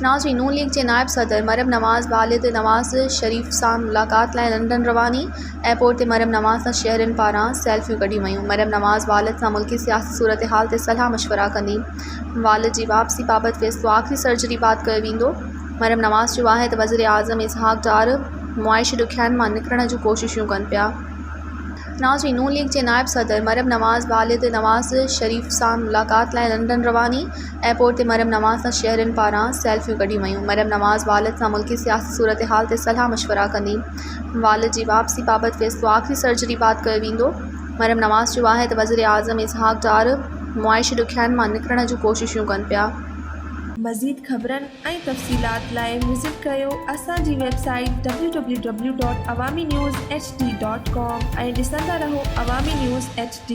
नाज़रीन, नून लीग के नायब सदर मरियम नवाज़ वालिद नवाज़ शरीफ सां मुलाक़ात लाइ लंडन रवानी। एयरपोर्ट ते मरियम नवाज़ सां शहरियुनि पारां सेल्फियूं कढियूं वयूं। मरियम नवाज़ वालिद सां मुल्की सियासी सूरत हाल ते सलाह मशवरा कंदी। वालिद जी वापसी बाबति फ़ैसिलो आख़िरी सर्जरी बाद कयो वेंदो। मरियम नवाज़ चयो आहे त वज़ीर आज़म इसहाक़ डार मुआइशी ॾुखियाईनि मां निकिरण जूं कोशिशूं कनि पिया। नाज़रीन, नून लीग के नायब सदर मरियम नवाज़ वालिद नवाज़ शरीफ सां मुलाक़ात लाइ लंडन रवानी। एयरपोर्ट ते मरियम नवाज़ सां शहरियुनि पारां सेल्फियूं कढियूं वयूं। मरियम नवाज़ वालिद सां मुल्की सियासी सूरत हाल ते सलाह मशवरा कंदी। वालिद जी वापसी बाबति फ़ैसिलो आख़िरी सर्जरी बाद कयो वेंदो। मरियम नवाज़ चयो आहे त वज़ीर आज़म इसहाक़ डार मुआइशी ॾुखियाईनि मां निकिरण जूं कोशिशूं कनि पिया। मज़ीद ख़बरनि ऐं तफ़सीलात लाइ विज़िट कयो असांजी वेबसाइट www.awamiNewsHD.com ऐं ॾिसंदा रहो अवामी न्यूज़ HD।